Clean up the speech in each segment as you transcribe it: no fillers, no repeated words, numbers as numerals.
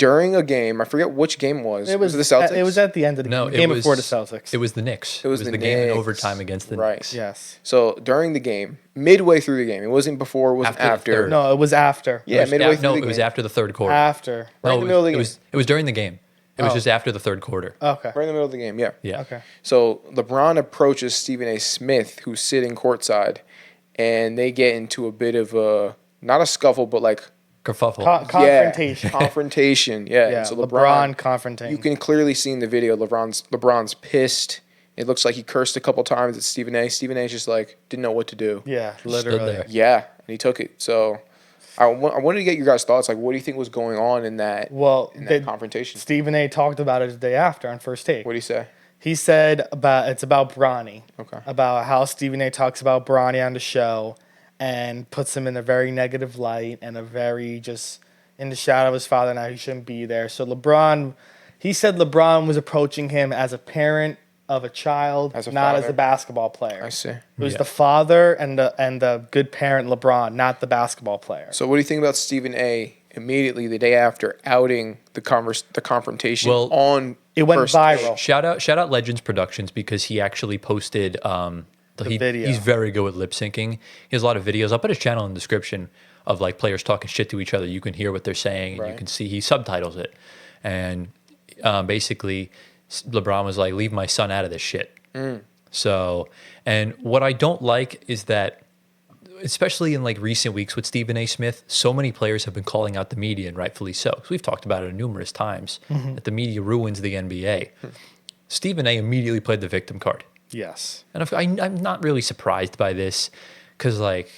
during a game. I forget which game it was. Was it the Celtics? It was at the end of the game before the Celtics. It was the Knicks. It was the game in overtime against the Knicks. Yes. So during the game, midway through the game, it wasn't before, it wasn't after. No, it was after. Yeah, midway through the game. No, it was after the third quarter. After. Right in the middle of the game. It was during the game. It was just after the third quarter. Okay. Right in the middle of the game, yeah. Yeah. Okay. So LeBron approaches Stephen A. Smith, who's sitting courtside, and they get into a bit of a, not a scuffle, but like Kerfuffle. Confrontation. Yeah, confrontation, yeah. Yeah, So LeBron confrontation. You can clearly see in the video LeBron's pissed. It looks like he cursed a couple times at Stephen A. Stephen A. just like didn't know what to do. Yeah, Stood literally. there. Yeah, and he took it. So I wanted to get your guys' thoughts. Like, what do you think was going on in that confrontation? Stephen A. talked about it the day after on First Take. What did he say? He said it's about Bronny. Okay. About how Stephen A. talks about Bronny on the show and puts him in a very negative light and a very just in the shadow of his father. Now he shouldn't be there. So he said LeBron was approaching him as a parent of a child, not as a basketball player. I see. It was the father and the good parent LeBron, not the basketball player. So what do you think about Stephen A. immediately the day after outing the confrontation on it went First viral. Take? Shout out Legends Productions because he actually posted the video. He's very good with lip syncing. He has a lot of videos. I'll put his channel in the description of like players talking shit to each other. You can hear what they're saying and you can see he subtitles it. And basically LeBron was like, leave my son out of this shit. So, and what I don't like is that, especially in like recent weeks with Stephen A. Smith, so many players have been calling out the media, and rightfully so. So we've talked about it numerous times that the media ruins the NBA. Stephen A. immediately played the victim card. Yes. And I'm not really surprised by this because, like,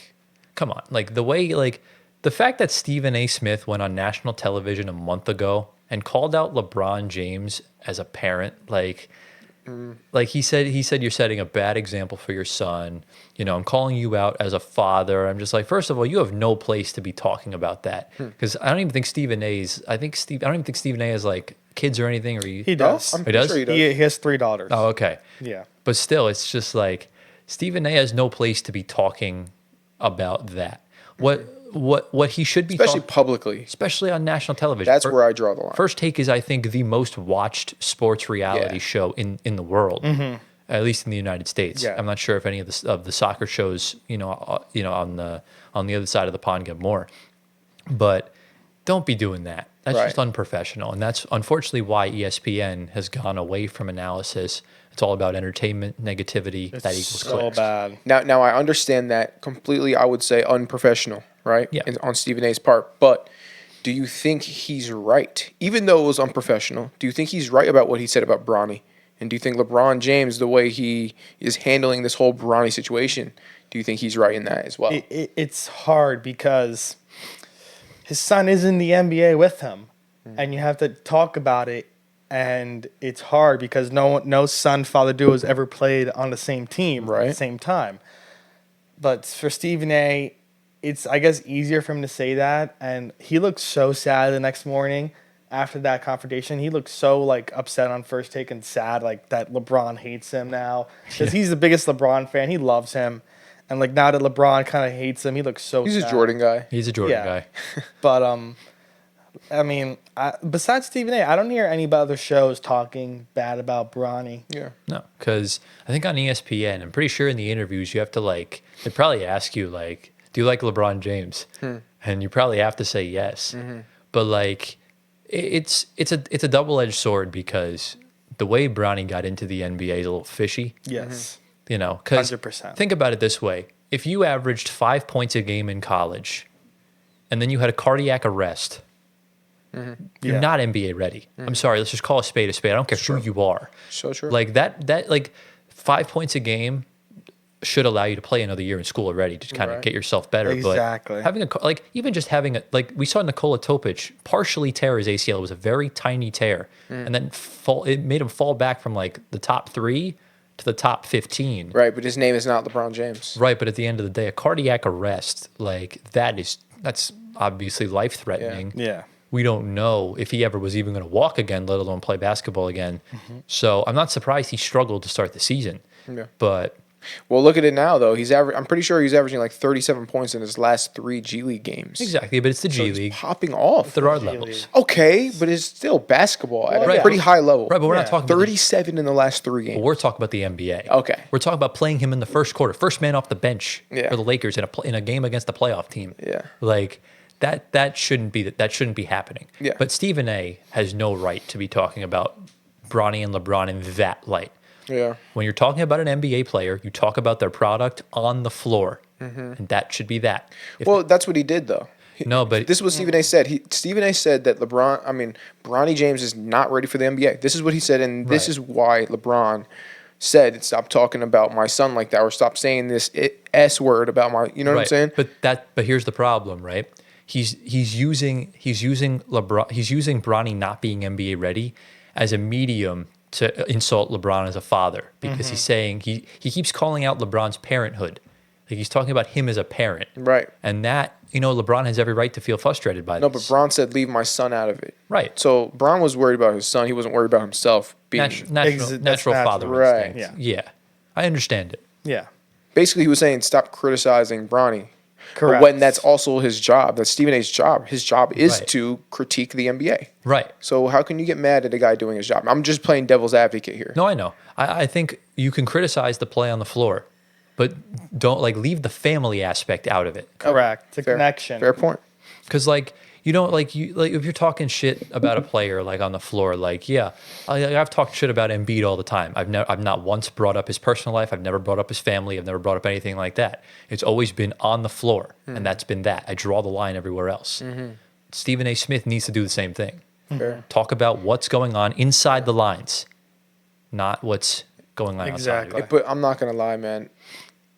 come on. Like, the fact that Stephen A. Smith went on national television a month ago and called out LeBron James as a parent, like he said you're setting a bad example for your son. You know, I'm calling you out as a father. I'm just like, first of all, you have no place to be talking about that because I don't even think Stephen A. has like kids or anything. Or he does. I'm he does. sure he does. He has 3 daughters. Oh, okay. Yeah. But still, it's just like Stephen A. has no place to be talking about that. What he should be Especially publicly. especially on national television. That's where I draw the line. First Take is, I think, the most watched sports reality show in the world, at least in the United States. Yeah. I'm not sure if any of the soccer shows, on the other side of the pond get more, but don't be doing that. That's just unprofessional, and that's unfortunately why ESPN has gone away from analysis. It's all about entertainment, negativity. That equals so clicks. bad. Now I understand that completely. I would say unprofessional, right? Yeah. On Stephen A.'s part, but do you think he's right? Even though it was unprofessional, do you think he's right about what he said about Bronny? And do you think LeBron James, the way he is handling this whole Bronny situation, do you think he's right in that as well? It's hard because his son is in the NBA with him, and you have to talk about it. And it's hard because no son-father duo has ever played on the same team at the same time. But for Stephen A., it's, I guess, easier for him to say that. And he looked so sad the next morning after that confrontation. He looked so, like, upset on First Take and sad, like, that LeBron hates him now. Because he's the biggest LeBron fan. He loves him. And, like, now that LeBron kind of hates him, he looks so He's sad. a Jordan guy. He's a Jordan guy. But, I mean, besides Stephen A., I don't hear any other shows talking bad about Bronny. Yeah. No, because I think on ESPN, I'm pretty sure in the interviews you have to they probably ask you do you like LeBron James? And you probably have to say yes. But like, it's a double-edged sword because the way Bronny got into the NBA is a little fishy. Yes. You know, because 100%. think about it this way: if you averaged 5 points a game in college, and then you had a cardiac arrest. You're not NBA ready. I'm sorry. Let's just call a spade a spade. I don't care who you are. So true. Like that 5 points a game should allow you to play another year in school already to kind of get yourself better. Exactly. But having we saw Nikola Topic partially tear his ACL. It was a very tiny tear, and then it made him fall back from like the top 3 to the top 15. Right, but his name is not LeBron James. Right, but at the end of the day, a cardiac arrest that's obviously life threatening. Yeah. We don't know if he ever was even going to walk again, let alone play basketball again. So I'm not surprised he struggled to start the season. Yeah. But Well, look at it now, though. I'm pretty sure he's averaging like 37 points in his last 3 G League games. Exactly, but it's the G League. Popping off. There are G levels. League. Okay, but it's still basketball at Right. a pretty high level. Right, but we're not talking about 37 in the last 3 games. we're talking about the NBA. Okay. We're talking about playing him in the first quarter, first man off the bench Yeah. for the Lakers in a game against a playoff team. Yeah. Like that shouldn't be happening. Yeah. But Stephen A has no right to be talking about Bronny and LeBron in that light. Yeah. When you're talking about an NBA player, you talk about their product on the floor, and that should be that. Well, that's what he did, though. No, but This is what Stephen A said. Stephen A said that Bronny James is not ready for the NBA. This is what he said, and this Right. is why LeBron said, stop talking about my son like that, or stop saying this S word about my, you know what I'm saying? But here's the problem, right? He's using Bronny not being NBA ready as a medium to insult LeBron as a father, because he's saying he keeps calling out LeBron's parenthood. Like, he's talking about him as a parent. Right. And that, LeBron has every right to feel frustrated by No, this. but Bron said, leave my son out of it. Right. So Bron was worried about his son. He wasn't worried about himself being. Natural That's father natural. Right. instinct. Yeah. I understand it. Yeah. Basically, he was saying, stop criticizing Bronny. Correct. But when that's also his job, that's Stephen A's job. His job is Right. to critique the NBA. Right. So how can you get mad at a guy doing his job? I'm just playing devil's advocate here. No, I know. I think you can criticize the play on the floor, but don't leave the family aspect out of it. Correct. The Fair. connection. Fair point. Because you don't if you're talking shit about a player on the floor, I've talked shit about Embiid all the time. I've not once brought up his personal life. I've never brought up his family. I've never brought up anything like that. It's always been on the floor, and that's been that. I draw the line everywhere else. Stephen A. Smith needs to do the same thing. Fair. Talk about what's going on inside the lines, not what's going on Exactly. outside. But I'm not going to lie, man.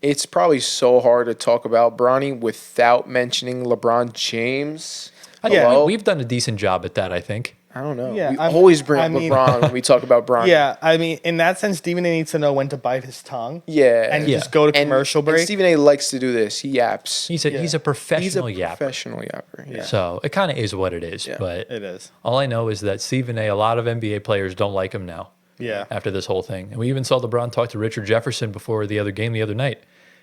It's probably so hard to talk about Bronny without mentioning LeBron James. Yeah. We've done a decent job at that, I think. I don't know. Yeah, We I'm- always bring I up mean- LeBron when we talk about Bronny. Yeah, I mean, in that sense, Stephen A needs to know when to bite his tongue. Yeah. And Yeah. just go to commercial break. And Stephen A likes to do this. He yaps. He's a Yeah. he's a professional He's a yapper. professional yapper. Yeah. So it kind of is what it is. Yeah. But It is. all I know is that Stephen A. A lot of NBA players don't like him now. Yeah. After this whole thing, and we even saw LeBron talk to Richard Jefferson before the other game the other night.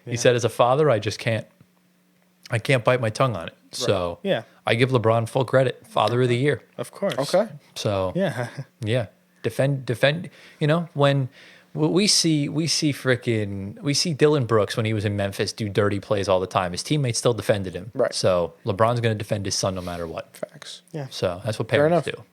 He said, "As a father, I can't bite my tongue on it." So Yeah. I give LeBron full credit, Father of the Year. Of course. Okay. So Yeah. yeah, defend. When we see Dylan Brooks when he was in Memphis do dirty plays all the time. His teammates still defended him. Right. So LeBron's going to defend his son no matter what. Facts. Yeah. So that's what Fair parents enough. do.